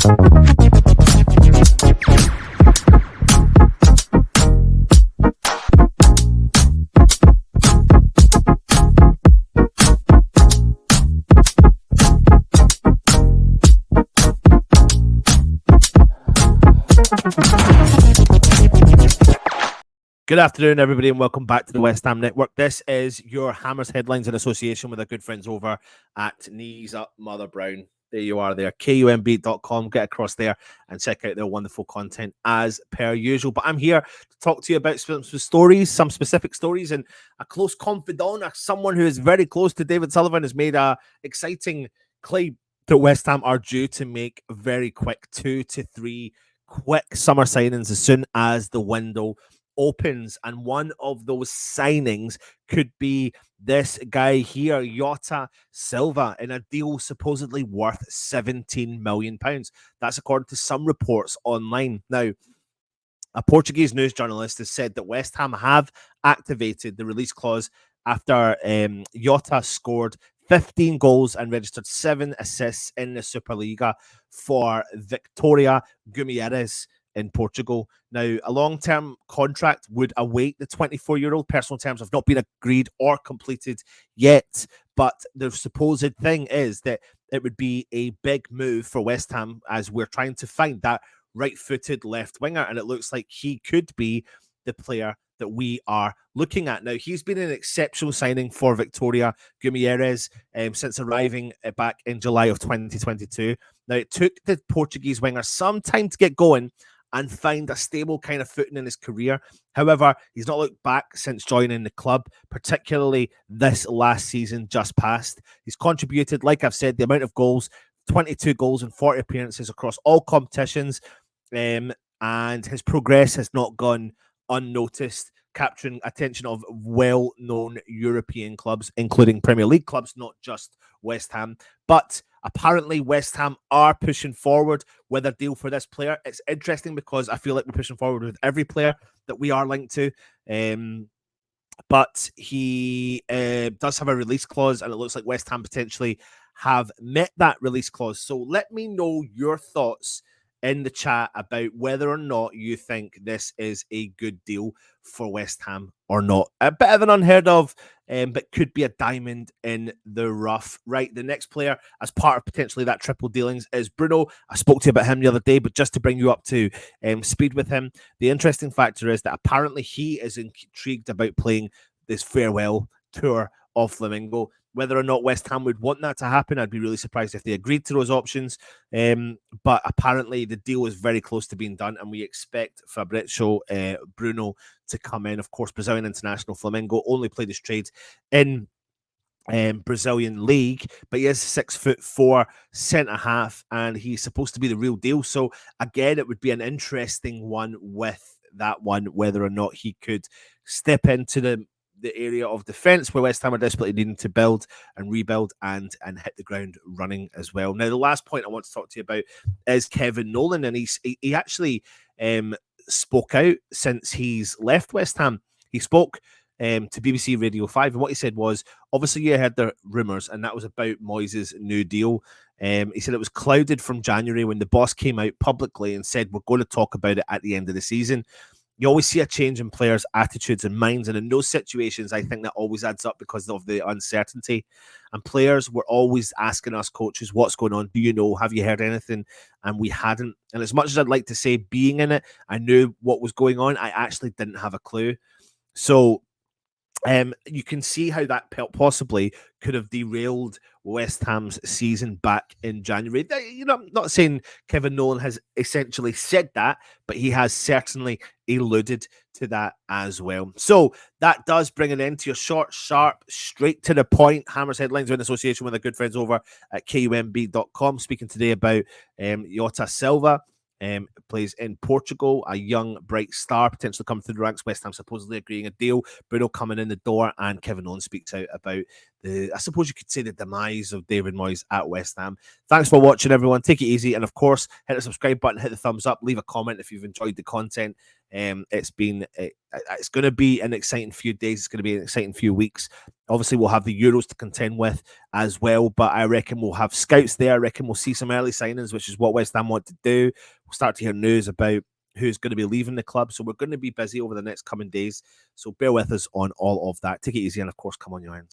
Good afternoon, everybody, and welcome back to the West Ham Network. This is your Hammers headlines in association with our good friends over at Knees Up Mother Brown. There you are there, kumb.com. Get across there and check out their wonderful content as per usual. But I'm here to talk to you about some stories, some specific stories, and a close confidant, someone who is very close to David Sullivan, has made a exciting claim that West Ham are due to make very quick 2 to 3 quick summer signings as soon as the window opens, and one of those signings could be this guy here, Jota Silva, in a deal supposedly worth £17 million. That's according to some reports online. Now, a Portuguese news journalist has said that West Ham have activated the release clause after Jota scored 15 goals and registered 7 assists in the Superliga for Victoria Guimaraes in Portugal. Now, a long-term contract would await the 24-year-old. Personal terms have not been agreed or completed yet, but the supposed thing is that it would be a big move for West Ham as we're trying to find that right-footed left winger, and it looks like he could be the player that we are looking at. Now, he's been an exceptional signing for Victoria Guimaraes since arriving back in July of 2022. Now, it took the Portuguese winger some time to get going and find a stable kind of footing in his career. However, he's not looked back since joining the club, particularly this last season just past. He's contributed, like I've said, the amount of goals, 22 goals and 40 appearances across all competitions, and his progress has not gone unnoticed, capturing attention of well-known European clubs, including Premier League clubs, not just West Ham. But apparently West Ham are pushing forward with a deal for this player. It's interesting because I feel like we're pushing forward with every player that we are linked to. But he does have a release clause, and it looks like West Ham potentially have met that release clause. So let me know your thoughts in the chat about whether or not you think this is a good deal for West Ham or not. A bit of an unheard of, but could be a diamond in the rough. Right, the next player as part of potentially that triple dealings is Bruno. I spoke to you about him the other day, but just to bring you up to speed with him, the interesting factor is that apparently he is intrigued about playing this farewell tour of Flamengo. Whether or not West Ham would want that to happen, I'd be really surprised if they agreed to those options. But apparently the deal is very close to being done, and we expect Fabrizio Bruno to come in. Of course, Brazilian international. Flamengo only played his trade in Brazilian league, but he is 6'4" centre half, and he's supposed to be the real deal. So again, it would be an interesting one with that one, whether or not he could step into the area of defence where West Ham are desperately needing to build and rebuild and hit the ground running as well. Now, the last point I want to talk to you about is Kevin Nolan, and he actually spoke out since he's left West Ham. He spoke to BBC Radio 5, and what he said was, obviously you heard the rumours, and that was about Moyes' new deal. He said it was clouded from January when the boss came out publicly and said, we're going to talk about it at the end of the season. You always see a change in players' attitudes and minds, and in those situations, I think that always adds up because of the uncertainty. And players were always asking us coaches, what's going on? Do you know? Have you heard anything? And we hadn't. And as much as I'd like to say being in it, I knew what was going on, I actually didn't have a clue. So you can see how that possibly could have derailed West Ham's season back in January. You know, I'm not saying Kevin Nolan has essentially said that, but he has certainly alluded to that as well. So that does bring an end to your short, sharp, straight to the point Hammers headlines in association with our good friends over at kumb.com. Speaking today about Jota Silva. Plays in Portugal, a young, bright star, potentially coming through the ranks. West Ham supposedly agreeing a deal. Bruno coming in the door, and Kevin Nolan speaks out about I suppose you could say, the demise of David Moyes at West Ham. Thanks for watching, everyone. Take it easy, and of course, hit the subscribe button, hit the thumbs up, leave a comment if you've enjoyed the content. It's going to be an exciting few days. It's going to be an exciting few weeks. Obviously, we'll have the Euros to contend with as well, but I reckon we'll have scouts there. I reckon we'll see some early signings, which is what West Ham want to do. We'll start to hear news about who's going to be leaving the club. So we're going to be busy over the next coming days. So bear with us on all of that. Take it easy, and of course, come on, your hands.